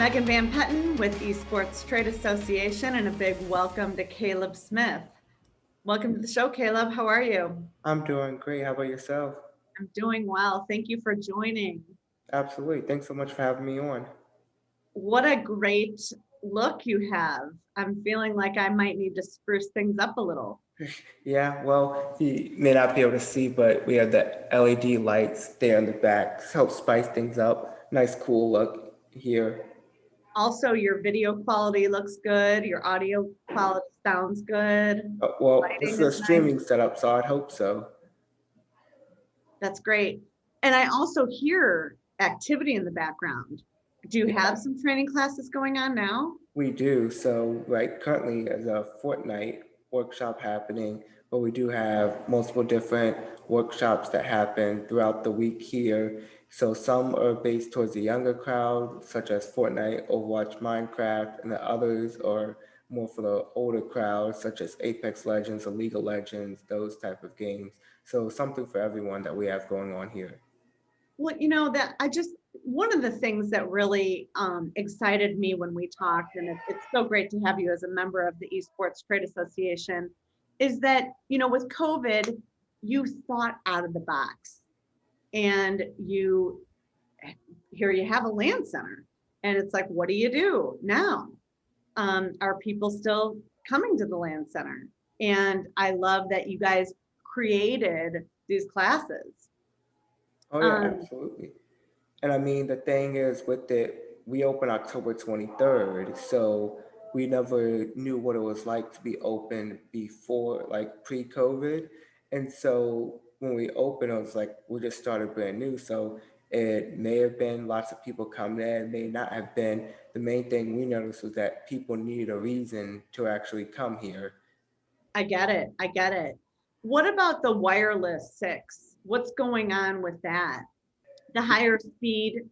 Megan Van Petten with Esports Trade Association, and a big welcome to Caleb Smith. Welcome to the show, Caleb. How are you? I'm doing great. How about yourself? I'm doing well. Thank you for joining. Absolutely. Thanks so much for having me on. What a great look you have. I'm feeling like I might need to spruce things up a little. Yeah, well, you may not be able to see, but we have the LED lights there in the back to help spice things up. Nice, cool look here. Also, your video quality looks good. Your audio quality sounds good. Well, this is Lighting a is nice. streaming setup, so I'd hope so. That's great. And I also hear activity in the background. Do you have some training classes going on now? We do. So, right, currently there's a Fortnite workshop happening, but we do have multiple different workshops that happen throughout the week here. So some are based towards the younger crowd, such as Fortnite, Overwatch, Minecraft, and the others are more for the older crowd, such as Apex Legends or League of Legends, those type of games. So something for everyone that we have going on here. Well, that one of the things that really excited me when we talked, and it's so great to have you as a member of the Esports Trade Association, is that, with COVID, you thought out of the box, and here you have a Lan Center, and it's like, what do you do now? Are people still coming to the Lan Center? And I love that you guys created these classes. Oh yeah, absolutely. And I mean, the thing is with it, we opened October 23rd, so we never knew what it was like to be open before, like pre-COVID. And so when we opened, it was like we just started brand new. So it may have been lots of people coming in, may not have been. The main thing we noticed was that people needed a reason to actually come here. I get it. I get it. What about the wireless 6? What's going on with that? The higher speed?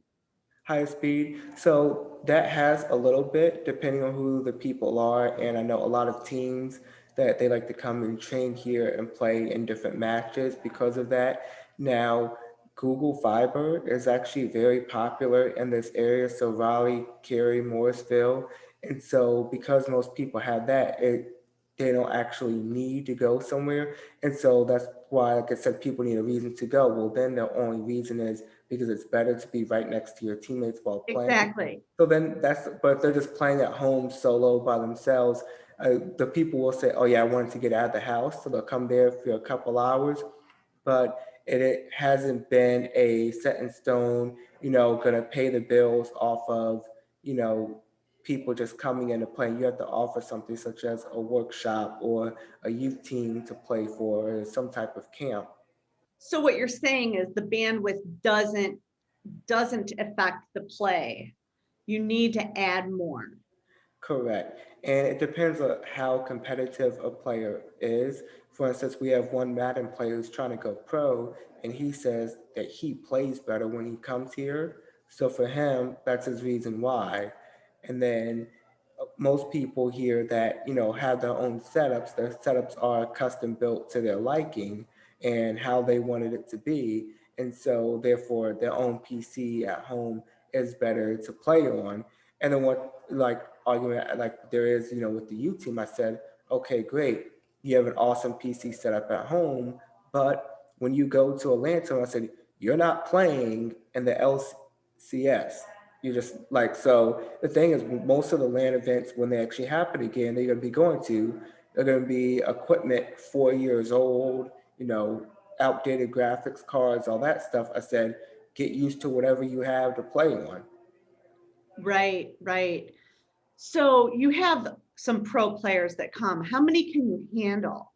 High speed. So that has a little bit depending on who the people are. And I know a lot of teams that they like to come and train here and play in different matches because of that. Now, Google Fiber is actually very popular in this area. So Raleigh, Cary, Morrisville. And so because most people have that, they don't actually need to go somewhere. And so that's why, like I said, people need a reason to go. Well, then the only reason is because it's better to be right next to your teammates while playing. Exactly. So then but if they're just playing at home solo by themselves, the people will say, oh yeah, I wanted to get out of the house. So they'll come there for a couple hours, but it hasn't been a set in stone, gonna pay the bills off of, you know, people just coming in and playing. You have to offer something such as a workshop or a youth team to play for, or some type of camp. So what you're saying is the bandwidth doesn't affect the play. You need to add more. Correct. And it depends on how competitive a player is. For instance, we have one Madden player who's trying to go pro, and he says that he plays better when he comes here. So for him, that's his reason why. And then most people here that, have their own setups, their setups are custom built to their liking and how they wanted it to be. And so therefore their own PC at home is better to play on. And then what like argument like there is, with the U team, I said, okay, great. You have an awesome PC setup at home, but when you go to Atlanta, I said, you're not playing in the LCS. You just like, so the thing is, most of the LAN events, when they actually happen again, they're going to be going to, they're going to be equipment 4 years old, outdated graphics cards, all that stuff. I said, get used to whatever you have to play on. Right, right. So you have some pro players that come. How many can you handle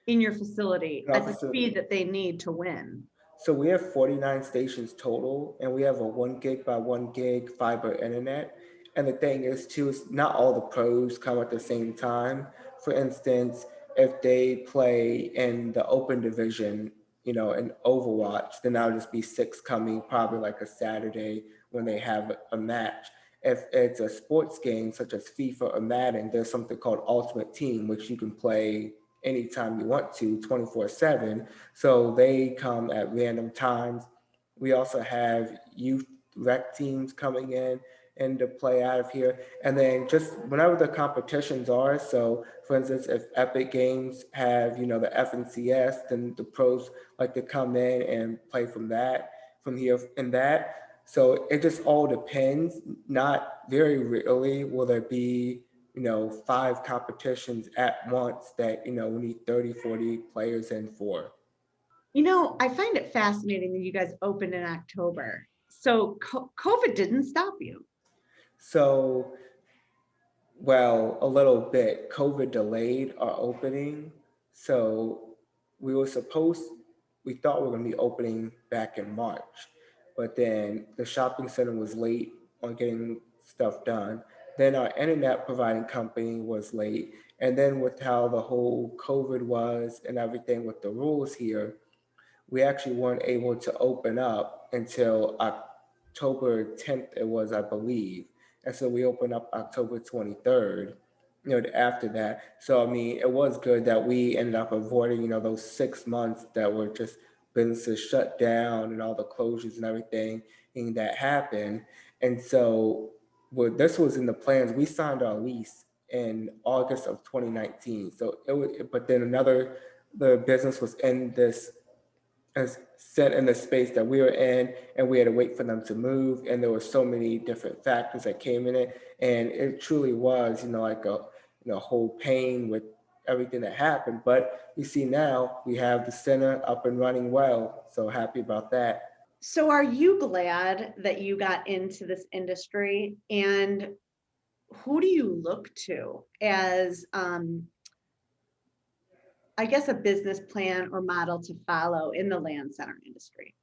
in your facility at the speed that they need to win? So we have 49 stations total, and we have a 1 gig by 1 gig fiber internet. And the thing is, too, is not all the pros come at the same time. For instance, if they play in the open division, in Overwatch, then that'll just be six coming probably like a Saturday when they have a match. If it's a sports game such as FIFA or Madden, there's something called Ultimate Team, which you can play anytime you want to, 24/7. So they come at random times. We also have youth rec teams coming in, and to play out of here. And then just whenever the competitions are, so for instance, if Epic Games have, the FNCS, then the pros like to come in and play from here and that. So it just all depends. Not very rarely will there be, five competitions at once that, we need 30, 40 players in for. I find it fascinating that you guys opened in October. So COVID didn't stop you. So, well, a little bit. COVID delayed our opening. So we were supposed, we thought we were going to be opening back in March, but then the shopping center was late on getting stuff done. Then our internet providing company was late. And then with how the whole COVID was and everything with the rules here, we actually weren't able to open up until October 10th, it was, I believe. And so we opened up October 23rd, after that. So, I mean, it was good that we ended up avoiding, those 6 months that were just businesses shut down and all the closures and everything and that happened. And so, this was in the plans. We signed our lease in August of 2019. So it was, but then the business was in this as set in the space that we were in, and we had to wait for them to move, and there were so many different factors that came in it, and it truly was like a whole pain with everything that happened. But you see now we have the center up and running well, so happy about that. So are you glad that you got into this industry, and who do you look to as I guess a business plan or model to follow in the Lan Center industry?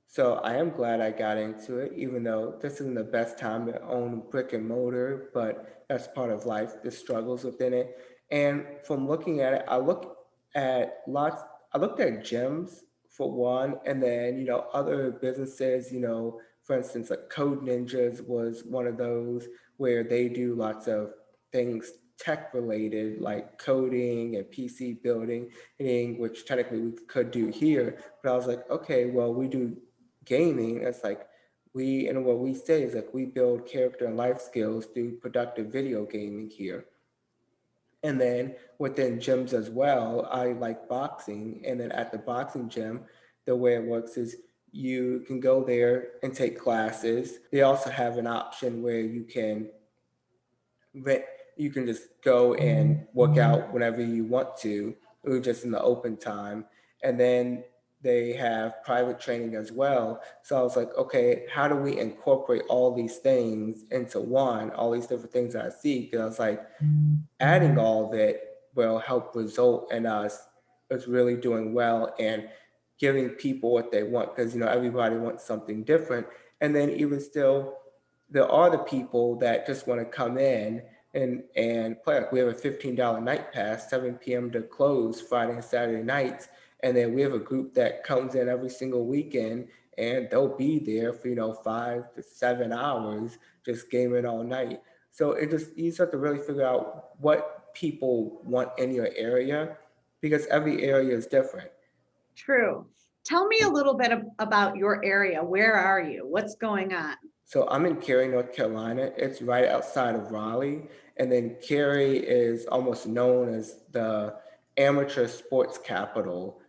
So I am glad I got into it, even though this isn't the best time to own brick and mortar, but that's part of life, the struggles within it. And from looking at it, I looked at gyms for one, and then, other businesses, for instance, like Code Ninjas was one of those where they do lots of things tech related, like coding and PC building, which technically we could do here. But I was like, okay, well, we do gaming. It's like and what we say is like we build character and life skills through productive video gaming here. And then within gyms as well, I like boxing. And then at the boxing gym, the way it works is you can go there and take classes. They also have an option where rent, you can just go and work out whenever you want to, or just in the open time. And then they have private training as well. So I was like, okay, how do we incorporate all these things into one, all these different things that I see? Because I was like, adding all of it will help result in us really doing well and giving people what they want, because everybody wants something different. And then even still, there are the people that just want to come in and play. Like we have a $15 night pass, 7 p.m. to close Friday and Saturday nights. And then we have a group that comes in every single weekend, and they'll be there for 5 to 7 hours just gaming all night. So you just have to really figure out what people want in your area, because every area is different. True. Tell me a little bit about your area. Where are you? What's going on? So I'm in Cary, North Carolina. It's right outside of Raleigh. And then Cary is almost known as the amateur sports capital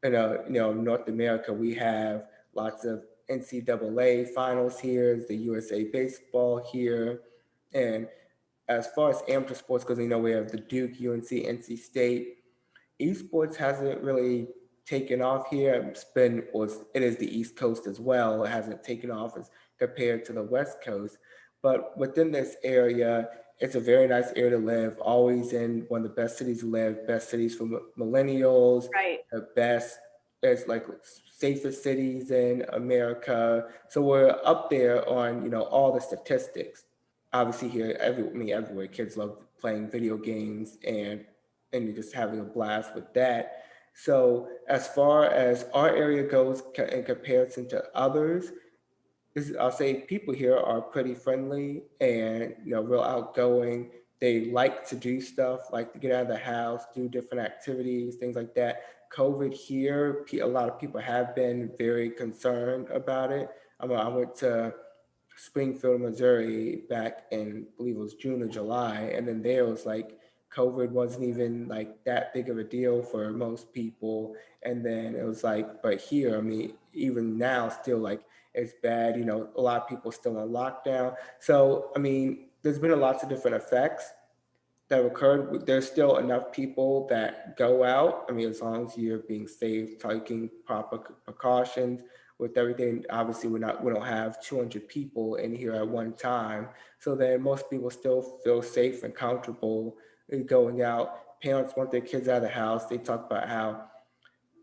in North America. We have lots of NCAA finals here, the USA baseball here. And as far as amateur sports goes, we have the Duke, UNC, NC State. Esports hasn't really taken off here. It is the East Coast as well. It hasn't taken off as compared to the West Coast. But within this area, it's a very nice area to live. Always in one of the best cities to live, best cities for millennials, Right. the best, it's like safest cities in America. So we're up there on, all the statistics. Obviously here, everywhere, kids love playing video games and you're just having a blast with that. So as far as our area goes in comparison to others, I'll say people here are pretty friendly and real outgoing. They like to do stuff, like to get out of the house, do different activities, things like that. COVID here, a lot of people have been very concerned about it. I went to Springfield, Missouri, back in, I believe it was June or July, and then there was like COVID wasn't even like that big of a deal for most people, and then it was like, but here, I mean, even now, still like it's bad. You know, a lot of people still on lockdown. So I mean, there's been a lots of different effects that have occurred. There's still enough people that go out. I mean, as long as you're being safe, taking proper precautions with everything. Obviously, we don't have 200 people in here at one time, so then most people still feel safe and comfortable going out. Parents want their kids out of the house. They talk about how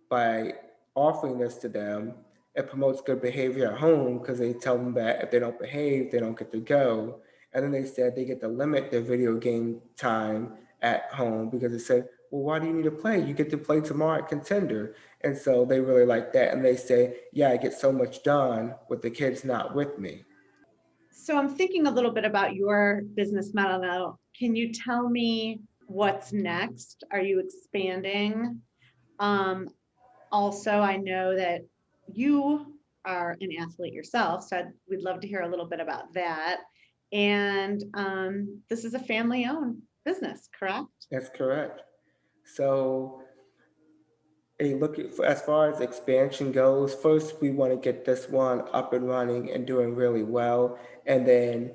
by offering this to them, it promotes good behavior at home because they tell them that if they don't behave, they don't get to go. And then they said they get to limit their video game time at home because they said, well, why do you need to play? You get to play tomorrow at Contender. And so they really like that. And they say, yeah, I get so much done with the kids not with me. So I'm thinking a little bit about your business model now. Can you tell me what's next? Are you expanding? Um, Also, I know that you are an athlete yourself, so we'd love to hear a little bit about that. And this is a family-owned business, correct? That's correct. So as far as expansion goes, first we want to get this one up and running and doing really well. And then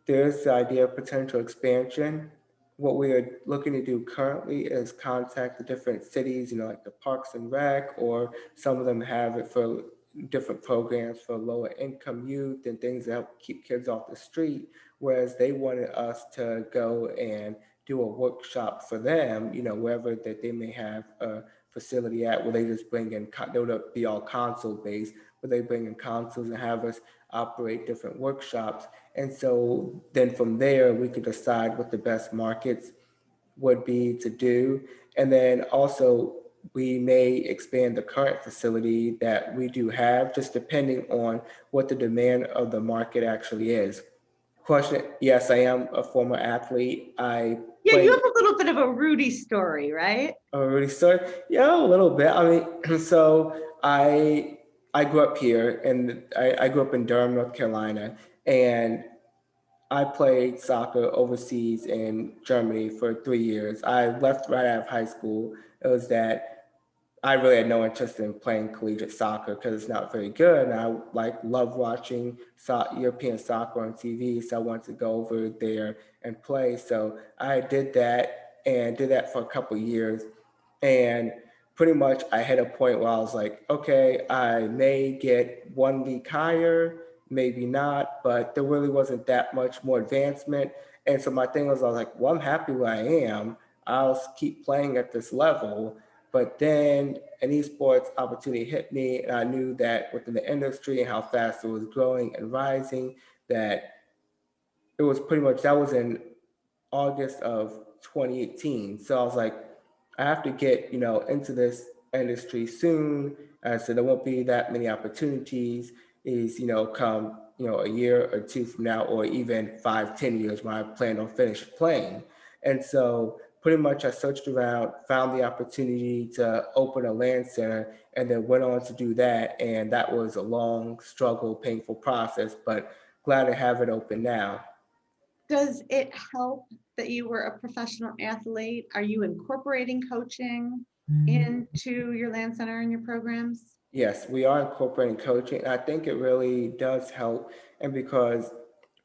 there's the idea of potential expansion. What we are looking to do currently is contact the different cities, you know, like the Parks and Rec, or some of them have it for different programs for lower income youth and things that help keep kids off the street. Whereas they wanted us to go and do a workshop for them, you know, wherever that they may have a facility at, where they just bring in, they would be all console based, where they bring in consoles and have us operate different workshops. And so then from there, we could decide what the best markets would be to do. And then also, we may expand the current facility that we do have, just depending on what the demand of the market actually is. Question, yes, I am a former athlete. I Yeah, you played. have a little bit of a Rudy story, right? Oh, really? So, yeah, a little bit. I mean, so I grew up here, and I grew up in Durham, North Carolina, and I played soccer overseas in Germany for 3 years. I left right out of high school. It was that I really had no interest in playing collegiate soccer because it's not very good. And I like love watching European soccer on TV, so I wanted to go over there and play. So I did that and did that for a couple of years, and pretty much I hit a point where I was like, okay, I may get one league higher, maybe not, but there really wasn't that much more advancement. And so my thing was, I was like, well, I'm happy where I am. I'll keep playing at this level. But then an esports opportunity hit me, and I knew that within the industry and how fast it was growing and rising, that it was pretty much, that was in August of 2018. So I was like, I have to get, you know, into this industry soon. So there won't be that many opportunities is, you know, come, you know, a year or two from now, or even 5, 10 years when I plan on finish playing. And so pretty much I searched around, found the opportunity to open a Lan Center, and then went on to do that. And that was a long struggle, painful process, but glad to have it open now. Does it help that you were a professional athlete? Are you incorporating coaching into your Land Center and your programs? Yes, we are incorporating coaching. I think it really does help. And because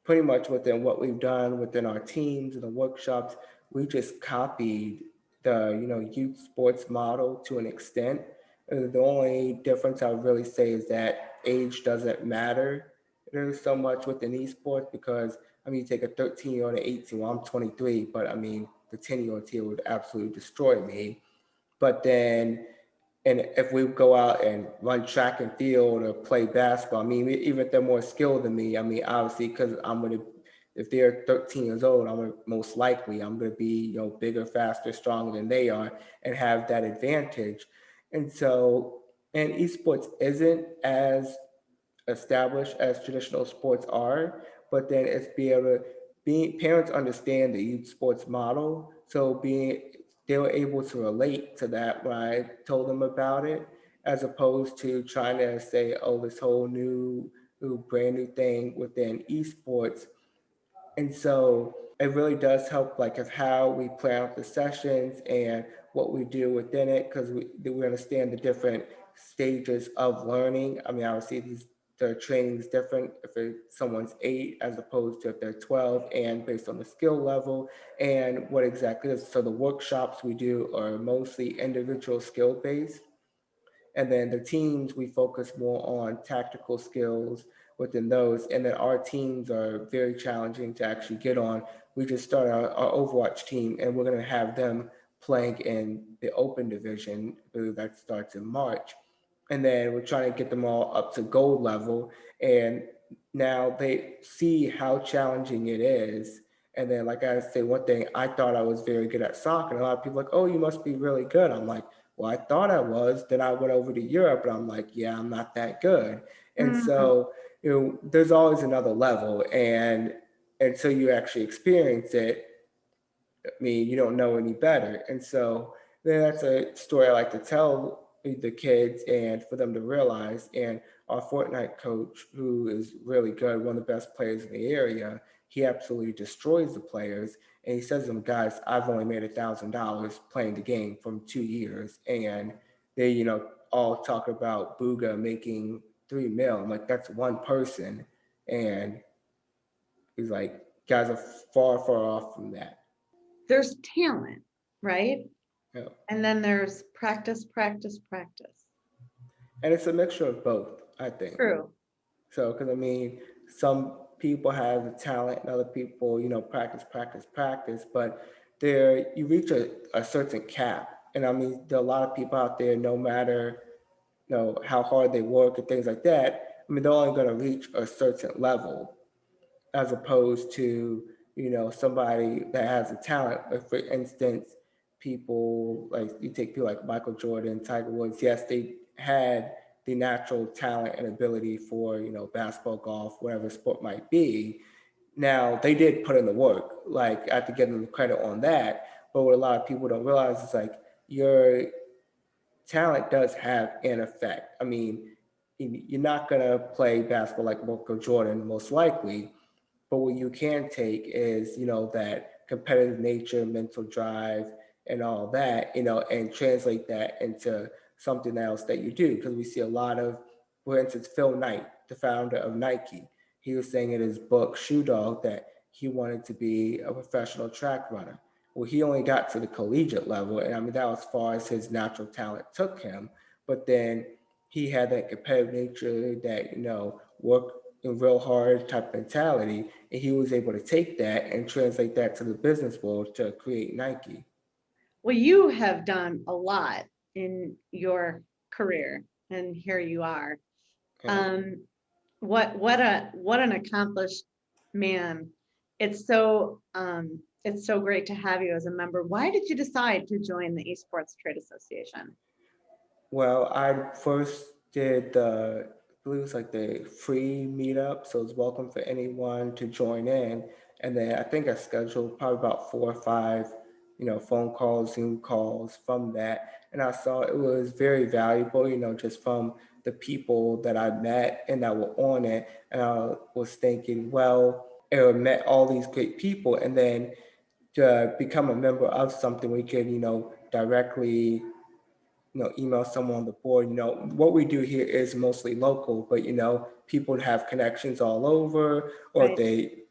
pretty much within what we've done within our teams and the workshops, we just copied the, you know, youth sports model to an extent. The only difference I would really say is that age doesn't matter. There's so much within esports because I mean, you take a 13-year-old and 18, well, I'm 23, but I mean, the 10-year-old here would absolutely destroy me. But then, and if we go out and run track and field or play basketball, I mean, even if they're more skilled than me, I mean, obviously, because I'm going to, if they're 13 years old, most likely I'm going to be, you know, bigger, faster, stronger than they are, and have that advantage. And so, and esports isn't as established as traditional sports are, but then it's be able to be, parents understand the youth sports model, so being, they were able to relate to that when I told them about it, as opposed to trying to say, oh, this whole new brand new thing within esports. And so it really does help, like, of how we plan out the sessions and what we do within it, because we understand the different stages of learning. I mean, obviously the training is different if someone's 8 as opposed to if they're 12, and based on the skill level and what exactly is. So the workshops we do are mostly individual skill based, and then the teams, we focus more on tactical skills within those. And then our teams are very challenging to actually get on. We just started our Overwatch team, and we're going to have them playing in the open division. I believe that starts in March. And then we're trying to get them all up to gold level. And now they see how challenging it is. And then, like I say, one thing, I thought I was very good at soccer. And a lot of people are like, oh, you must be really good. I'm like, well, I thought I was. Then I went over to Europe, and I'm like, yeah, I'm not that good. And Mm, so, there's always another level, and until you actually experience it, I mean, you don't know any better. And so then that's a story I like to tell the kids and for them to realize. And our Fortnite coach, who is really good, one of the best players in the area, he absolutely destroys the players. And he says to them, guys, I've only made $1,000 playing the game from 2 years. And they, all talk about Booga making 3 mil. I'm like, that's one person. And he's like, guys are far, far off from that. there's talent, right? You know, And then there's practice, practice, practice. and it's a mixture of both, I think. True. So, because I mean, some people have the talent, and other people, practice, practice, practice. But there, you reach a certain cap, and I mean, there are a lot of people out there. No matter how hard they work and things like that, I mean, they're only going to reach a certain level, as opposed to somebody that has a talent. Like, for instance, people like, you take people like Michael Jordan, Tiger Woods. Yes, they had the natural talent and ability for basketball, golf, whatever sport might be. Now they did put in the work. Like, I have to give them the credit on that. But what a lot of people don't realize is, like, your talent does have an effect. I mean, you're not gonna play basketball like Michael Jordan, most likely, but what you can take is, that competitive nature, mental drive, and all that, and translate that into something else that you do. Because we see a lot of, for instance, Phil Knight, the founder of Nike, he was saying in his book, Shoe Dog, that he wanted to be a professional track runner. Well, he only got to the collegiate level, and I mean, that was as far as his natural talent took him. But then he had that competitive nature, that, work real hard type mentality, and he was able to take that and translate that to the business world to create Nike. Well, you have done a lot in your career, and here you are. Yeah. Um, what an accomplished man. It's so great to have you as a member. Why did you decide to join the Esports Trade Association? Well, I first did I believe it was like the free meetup, so it's welcome for anyone to join in. And then I think I scheduled probably about 4 or 5, phone calls, Zoom calls from that. And I saw it was very valuable, just from the people that I met and that were on it. And I was thinking, well, I met all these great people, and then to become a member of something, we could, directly email someone on the board. What we do here is mostly local, but people have connections all over, or if Right. they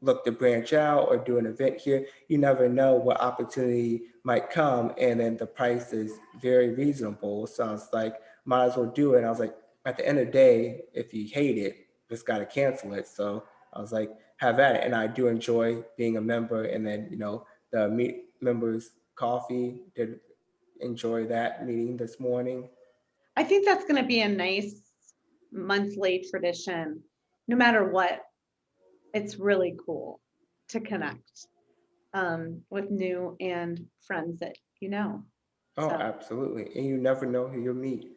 look to branch out or do an event here, you never know what opportunity might come. And then the price is very reasonable. So I was like, might as well do it. And I was like, at the end of the day, if you hate it, just got to cancel it. So I was like, have at it. And I do enjoy being a member. And then, the members coffee, did enjoy that meeting this morning. I think that's going to be a nice monthly tradition. No matter what, it's really cool to connect with new and friends that you know. Oh, So, absolutely. And you never know who you'll meet.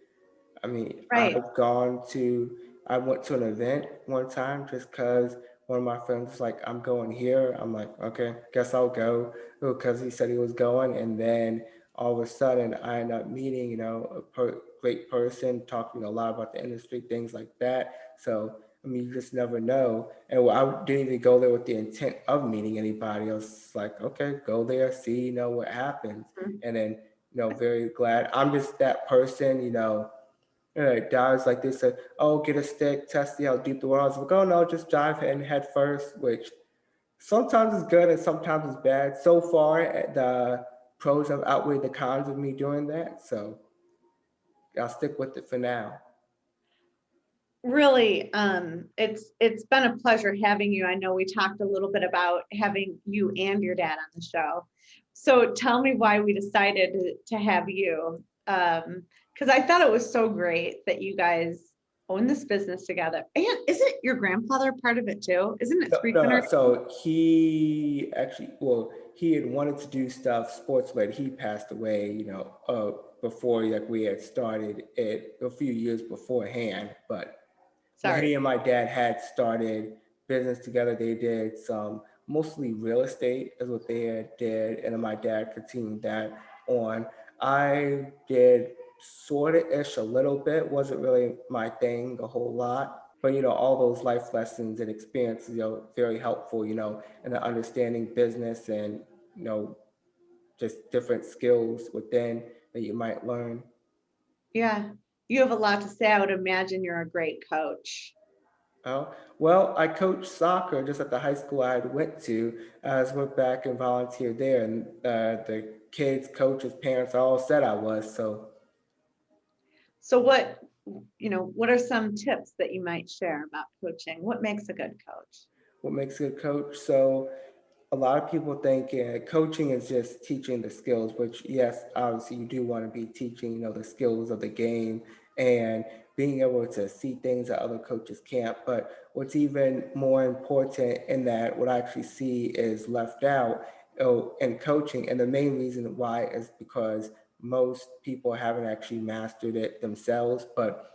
I mean, right. I went to an event one time just because one of my friends was like, I'm going here. I'm like, okay, guess I'll go, because he said he was going. And then all of a sudden, I end up meeting, a great person, talking a lot about the industry, things like that. So I mean, you just never know. And I didn't even go there with the intent of meeting anybody. I was just like, okay, go there, see, what happens. Mhm. And then, very glad. I'm just that person, guys like they said, oh, get a stick, test see how deep the water is. I was like, oh no, just dive in head first, which sometimes it's good and sometimes it's bad. So far, the pros have outweighed the cons of me doing that. So I'll stick with it for now. Really, it's been a pleasure having you. I know we talked a little bit about having you and your dad on the show. So tell me why we decided to have you. Because I thought it was so great that you guys own this business together. And isn't your grandfather part of it too? Isn't it No, three no, generations? so he actually, well, he had wanted to do stuff sports, but he passed away, before like we had started it a few years beforehand. But Sorry. he and my dad had started business together. They did some mostly real estate is what they had did, and then my dad continued that on. I did sort of ish a little bit, wasn't really my thing a whole lot. But all those life lessons and experiences, very helpful, in the understanding business and you know just different skills within that you might learn. Yeah. You have a lot to say. I would imagine you're a great coach. Oh, well, I coached soccer just at the high school I went to. I just went back and volunteered there, and the kids, coaches, parents all said I was. So, So what are some tips that you might share about coaching? What makes a good coach? what makes a good coach? So, a lot of people think coaching is just teaching the skills, which yes, obviously you do want to be teaching, the skills of the game and being able to see things that other coaches can't. But what's even more important in that, what I actually see is left out in coaching, and the main reason why is because most people haven't actually mastered it themselves. But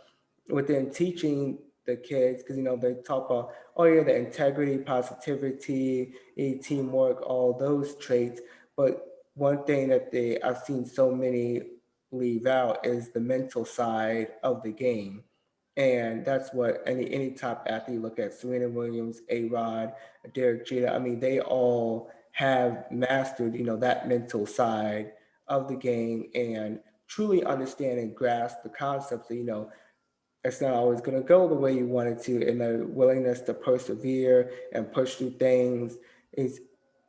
within teaching the kids, because they talk about, oh yeah, the integrity, positivity, teamwork, all those traits. But one thing that I've seen so many leave out is the mental side of the game. And that's what any top athlete, look at Serena Williams, A Rod, Derek Jeter. I mean, they all have mastered, that mental side of the game and truly understand and grasp the concepts that, it's not always going to go the way you want it to, and the willingness to persevere and push through things is,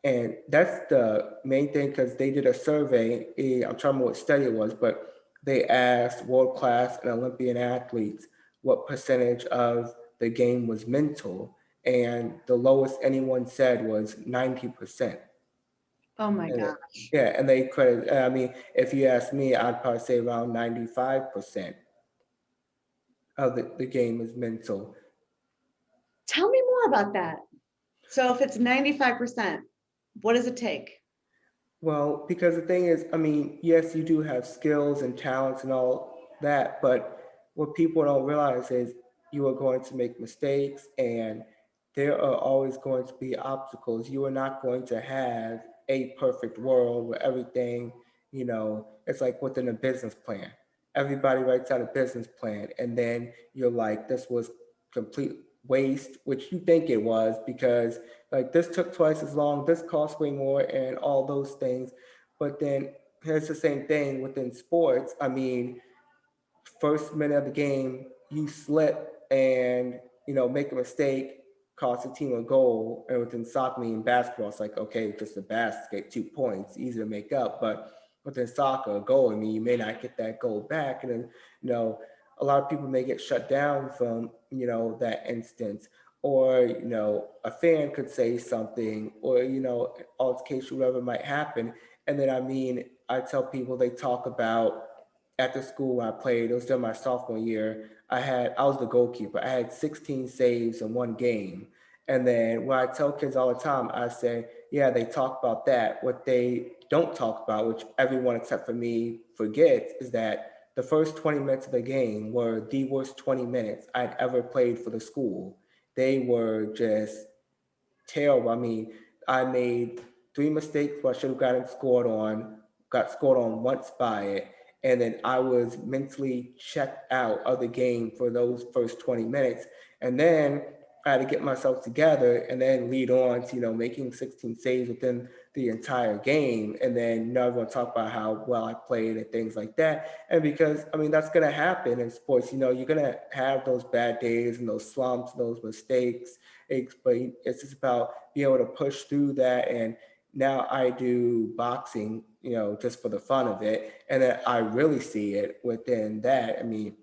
and that's the main thing, because they did a survey. I'm trying to remember what study it was, but they asked world class and Olympian athletes what percentage of the game was mental, and the lowest anyone said was 90%. Oh my And gosh. yeah, and they credit. I mean, if you ask me, I'd probably say around 95% of the game is mental. Tell me more about that. So if it's 95%, what does it take? Well, because the thing is, I mean, yes, you do have skills and talents and all that, but what people don't realize is you are going to make mistakes and there are always going to be obstacles. You are not going to have a perfect world where everything, it's like within a business plan. Everybody writes out a business plan and then you're like, this was complete waste, which you think it was because like this took twice as long, this cost way more, and all those things. But then here's the same thing within sports. I mean, first minute of the game, you slip and make a mistake, cost a team a goal. And within soccer, I mean, basketball, it's like okay, just a basket, 2 points, easy to make up. But within soccer, a goal, I mean, you may not get that goal back, and then a lot of people may get shut down from that instance. Or a fan could say something, or altercation, whatever might happen. And then I mean, I tell people they talk about at the school I played, it was during my sophomore year. I was the goalkeeper. I had 16 saves in one game. And then when I tell kids all the time, I say, yeah, they talk about that. What they don't talk about, which everyone except for me forgets, is that the first 20 minutes of the game were the worst 20 minutes I'd ever played for the school. They were just terrible. I mean, I made three mistakes where I should have gotten scored on, got scored on once by it. and then I was mentally checked out of the game for those first 20 minutes. And then I had to get myself together and then lead on to, making 16 saves within the entire game. And then, everyone talk about how well I played and things like that. And because, I mean, that's going to happen in sports. You're going to have those bad days and those slumps, those mistakes. But it's just about being able to push through that. And now I do boxing, just for the fun of it. And then I really see it within that. I mean,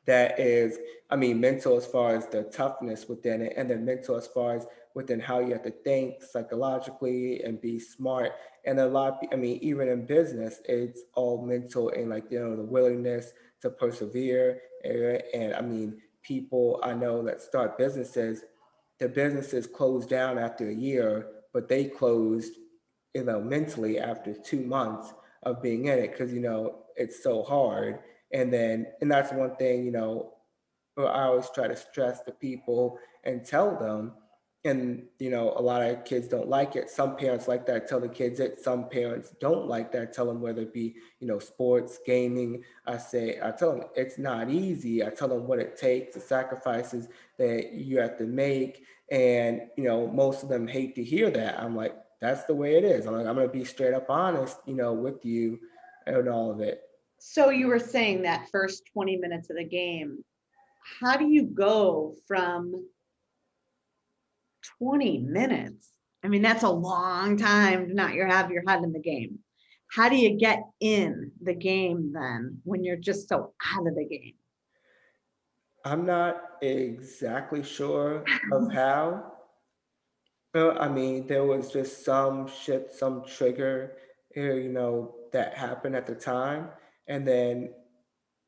that is, I mean, mental as far as the toughness within it, and then mental as far as within how you have to think psychologically and be smart. And a lot, I mean, even in business, it's all mental and like, the willingness to persevere. And I mean, people I know that start businesses, the businesses closed down after a year, but they closed, mentally after 2 months of being in it because, it's so hard. And that's one thing, I always try to stress to people and tell them. And, a lot of kids don't like it. Some parents like that, tell the kids it. Some parents don't like that, tell them whether it be, sports, gaming. I tell them it's not easy. I tell them what it takes, the sacrifices that you have to make. And, most of them hate to hear that. I'm like, that's the way it is. I'm like, I'm going to be straight up honest, with you and all of it. So you were saying that first 20 minutes of the game, how do you go from 20 minutes? I mean, that's a long time to not have your head in the game. How do you get in the game then when you're just so out of the game? I'm not exactly sure of how. I mean, there was just some shit, some trigger, that happened at the time. And then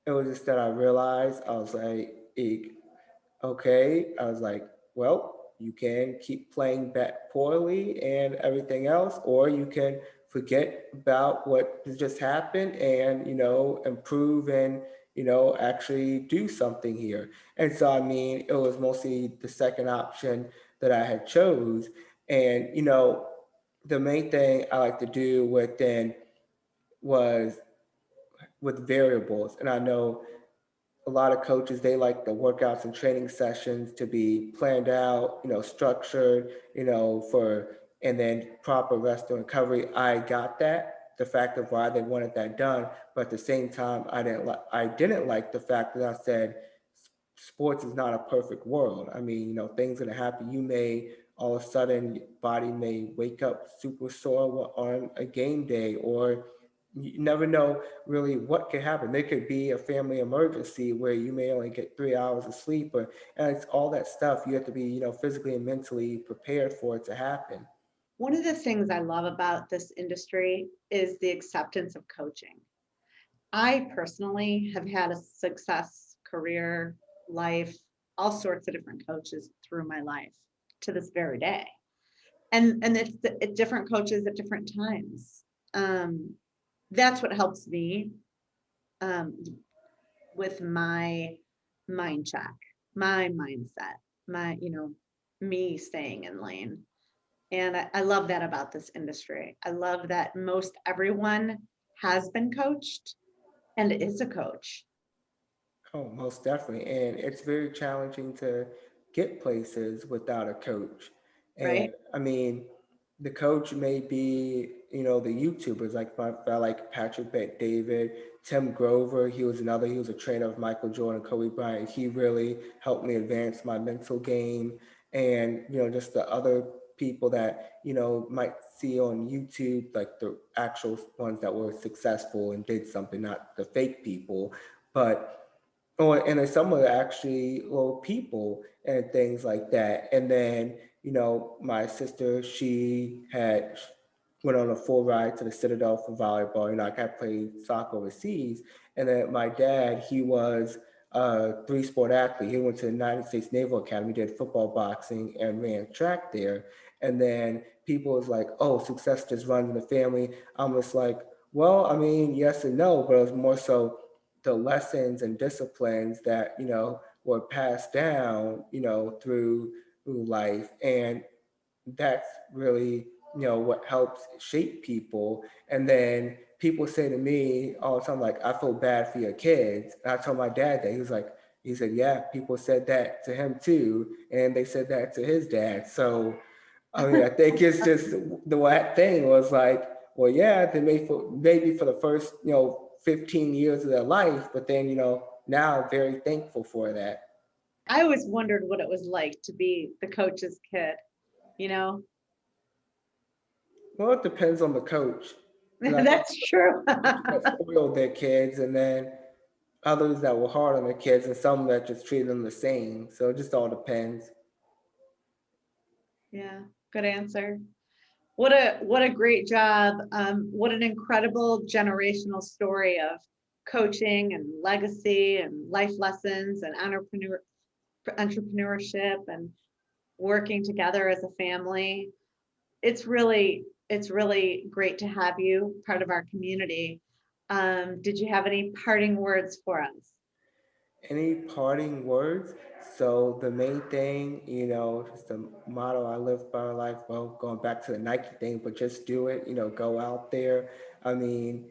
it was just that I realized, I was like, okay. I was like, well, you can keep playing back poorly and everything else, or you can forget about what has just happened and, improve and, actually do something here. And so, I mean, it was mostly the second option that I had chose. And, the main thing I like to do within was with variables. And I know a lot of coaches, they like the workouts and training sessions to be planned out, structured, and then proper rest and recovery. I got that, the fact of why they wanted that done, but at the same time, I didn't like the fact that I said sports is not a perfect world. I mean, things gonna happen. You may all of a sudden your body may wake up super sore on a game day, or you never know really what could happen. There could be a family emergency where you may only get 3 hours of sleep, and it's all that stuff. You have to be, physically and mentally prepared for it to happen. One of the things I love about this industry is the acceptance of coaching. I personally have had a success career, life, all sorts of different coaches through my life to this very day. And it's different coaches at different times. That's what helps me um, with my mind check, my mindset, my, me staying in lane. And I love that about this industry. I love that most everyone has been coached and is a coach, Oh, most definitely. And it's very challenging to get places without a coach. right? And I mean, the coach may be, the YouTubers like I like Patrick Bet David, Tim Grover. He was a trainer of Michael Jordan, Kobe Bryant. He really helped me advance my mental game. And, just the other people that, might see on YouTube, like the actual ones that were successful and did something, not the fake people. But oh, and then some are actually little people and things like that. And then, my sister, she had went on a full ride to the Citadel for volleyball. Like I played soccer overseas. And then my dad, he was a three-sport athlete. He went to the United States Naval Academy, did football, boxing, and ran track there. And then people was like, oh, success just runs in the family. I'm just like, well, I mean, yes and no, but it was more so the lessons and disciplines that were passed down through life. And that's really what helps shape people. And then people say to me all the time, like, I feel bad for your kids. And I told my dad that. He said, yeah, people said that to him too. And they said that to his dad. So, I mean, I think it's just the what thing was like, well, yeah, they maybe for the first, 15 years of their life, but then, now very thankful for that. I always wondered what it was like to be the coach's kid, you know? Well, it depends on the coach. And I think That's true. coaches that spoiled their kids, and then others that were hard on their kids, and some that just treated them the same. So it just all depends. Yeah, good answer. What a great job. What an incredible generational story of coaching and legacy and life lessons and entrepreneurship and working together as a family. It's really great to have you part of our community. Did you have any parting words for us? Any parting words? So the main thing, just the motto I live by my life, well, going back to the Nike thing, but just do it, go out there. I mean,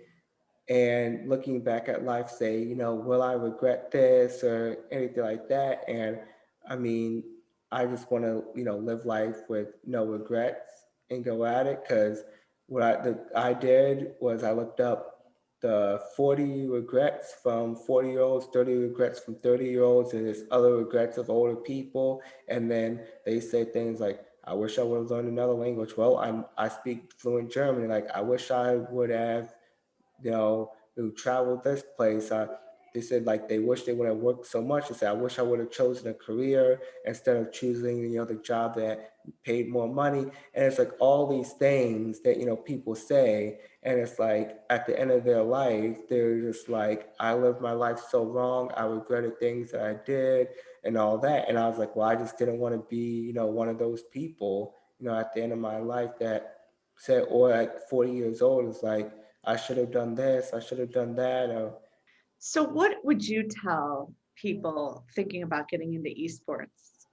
and looking back at life, say, will I regret this or anything like that? And I mean, I just want to, live life with no regrets and go at it. Because I did was I looked up the 40 regrets from 40-year-olds, 30 regrets from 30-year-olds, and there's other regrets of older people. And then they say things like, I wish I would have learned another language. Well, I speak fluent German. Like, I wish I would have, who traveled this place. They said like they wish they would have worked so much. They said, I wish I would have chosen a career instead of choosing, the job that paid more money. And it's like all these things that, people say. And it's like at the end of their life, they're just like, I lived my life so wrong. I regretted things that I did and all that. And I was like, well, I just didn't want to be, one of those people, at the end of my life that said, or at 40 years old, it's like, I should have done this, I should have done that. Or So what would you tell people thinking about getting into esports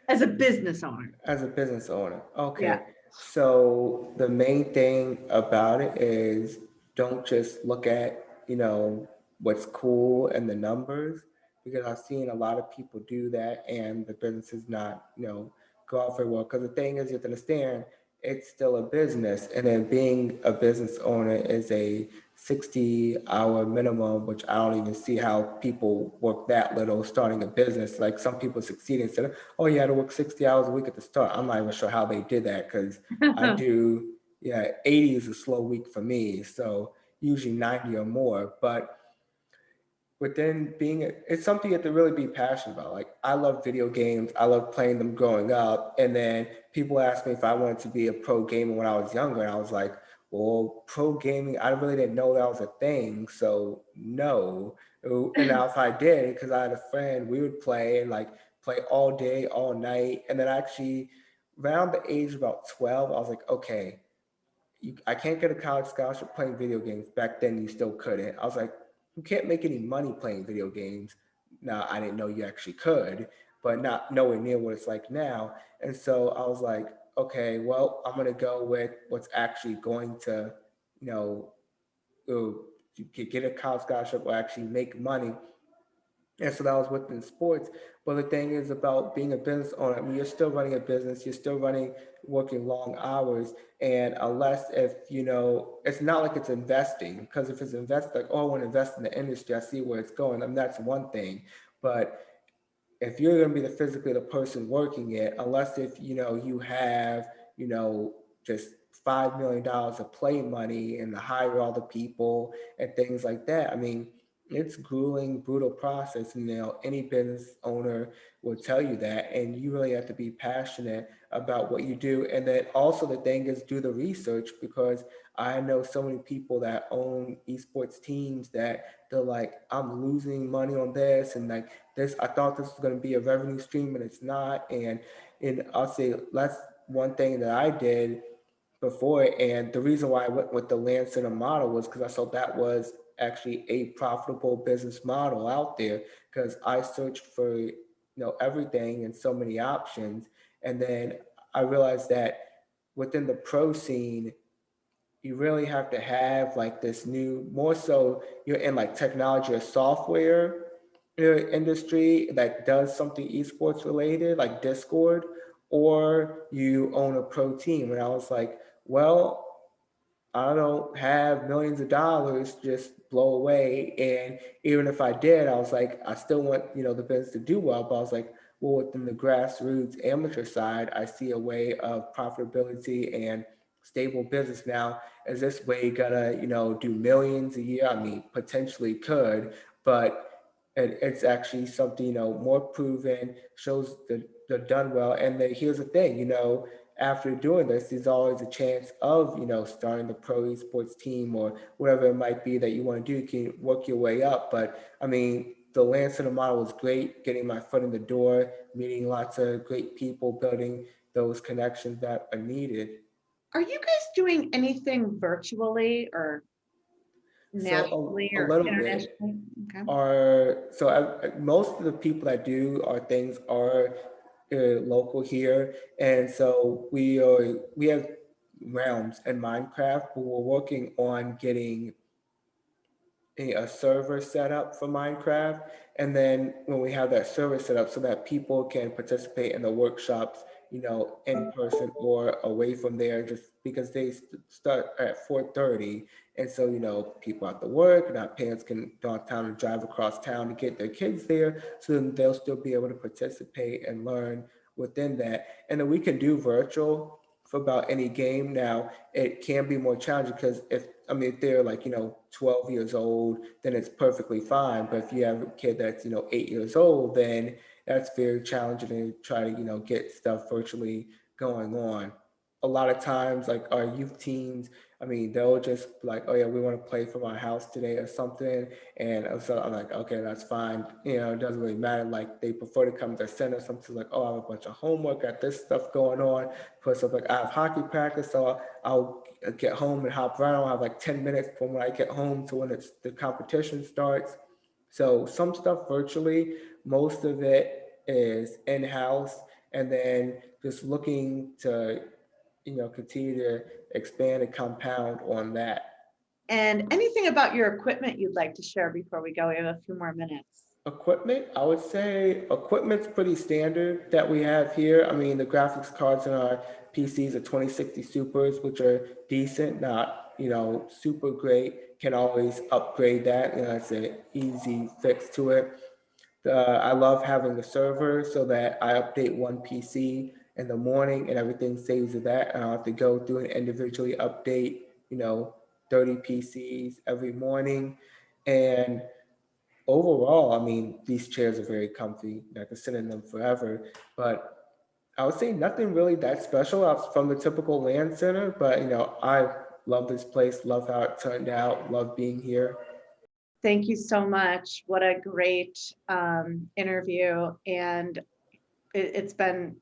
as a business owner? as a business owner. Yeah. Okay. So the main thing about it is don't just look at, what's cool and the numbers, because I've seen a lot of people do that and the business is not, go out very well. Because the thing is, you have to understand, it's still a business. And then being a business owner is a 60-hour minimum, which I don't even see how people work that little starting a business. Like some people succeed and said, oh, you had to work 60 hours a week at the start. I'm not even sure how they did that because I do, yeah, 80 is a slow week for me. So usually 90 or more. But then it's something you have to really be passionate about. Like I love video games. I love playing them growing up. And then people asked me if I wanted to be a pro gamer when I was younger. And I was like, well, pro gaming, I really didn't know that was a thing. So no. And now if I did, because I had a friend, we would play and like play all day, all night. And then actually around the age of about 12, I was like, okay, I can't get a college scholarship playing video games. Back then, you still couldn't. I was like, you can't make any money playing video games. Now, I didn't know you actually could, but not nowhere near what it's like now. And so I was like, okay, well, I'm going to go with what's actually going to, you know, get a college scholarship or actually make money. And so that was within sports. But the thing is about being a business owner, I mean, you're still running a business, you're still running, working long hours. And unless if, it's not like it's investing, because if it's invest, like, oh, I want to invest in the industry, I see where it's going. I mean, that's one thing. But if you're going to be physically the person working it, unless if you have just $5 million of play money and to hire all the people and things like that. I mean, it's grueling, brutal process, and any business owner will tell you that, and you really have to be passionate about what you do. And then also the thing is, do the research, because I know so many people that own esports teams that they're like, I'm losing money on this, and like this, I thought this was going to be a revenue stream, and it's not. And I'll say that's one thing that I did before. And the reason why I went with the Lan Center model was because I saw that was actually a profitable business model out there. Because I searched for everything and so many options, and then I realized that within the pro scene, you really have to have like this new, more so you're in like technology or software industry that does something esports related, like Discord, or you own a pro team. And I was like, well, I don't have millions of dollars just blow away. And even if I did, I was like, I still want, the business to do well. But I was like, well, within the grassroots amateur side, I see a way of profitability and stable business now. Is this way gonna, do millions a year? I mean, potentially could, but it's actually something, more proven, shows that they're done well. And then here's the thing, after doing this, there's always a chance of, starting the pro esports team or whatever it might be that you want to do. You can work your way up. But I mean, the Lan Center model was great, getting my foot in the door, meeting lots of great people, building those connections that are needed. Are you guys doing anything virtually or nationally So a or little bit internationally? Okay. most of the people that do our things are local here, and so we have realms in Minecraft, but we're working on getting a server set up for Minecraft. And then when we have that server set up so that people can participate in the workshops, in person or away from there, just because they start at 4:30. And so, people have to work and our parents don't have time to drive across town to get their kids there. So then they'll still be able to participate and learn within that. And then we can do virtual for about any game. Now, it can be more challenging because if they're like, 12 years old, then it's perfectly fine. But if you have a kid that's, 8 years old, then that's very challenging to try to, get stuff virtually going on. A lot of times, like our youth teams, they'll just be like, oh yeah, we want to play from our house today or something. And so I'm like, okay, that's fine. It doesn't really matter. Like they prefer to come to the center. Something like, oh, I have a bunch of homework, got this stuff going on. Plus, I'm like, I have hockey practice, so I'll get home and hop around. I have like 10 minutes from when I get home to when the competition starts. So some stuff virtually, most of it is in-house, and then just looking to, continue to expand and compound on that. And anything about your equipment you'd like to share before we go? We have a few more minutes. Equipment, I would say equipment's pretty standard that we have here. The graphics cards in our PCs are 2060 Supers, which are decent, not, super great. Can always upgrade that. It's an easy fix to it. I love having a server so that I update one PC in the morning and everything saves to that. I don't have to go through and individually update, 30 PCs every morning. And overall, these chairs are very comfy. I can sit in them forever. But I would say nothing really that special from the typical Lan Center. But I love this place, love how it turned out, love being here. Thank you so much. What a great interview. And it's been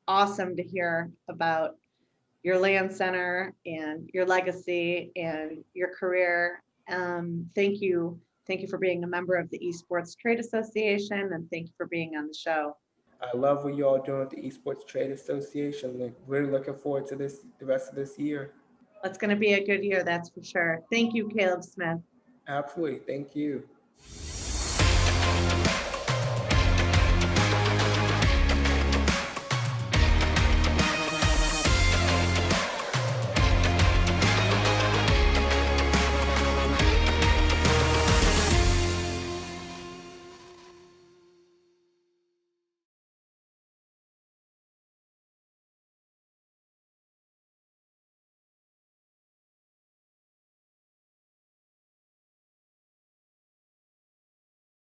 awesome to hear about your Lan Center and your legacy and your career. Thank you. Thank you for being a member of the Esports Trade Association, and thank you for being on the show. I love what you all doing with the Esports Trade Association. Like, really looking forward to the rest of this year. It's going to be a good year, that's for sure. Thank you, Caleb Smith. Absolutely. Thank you.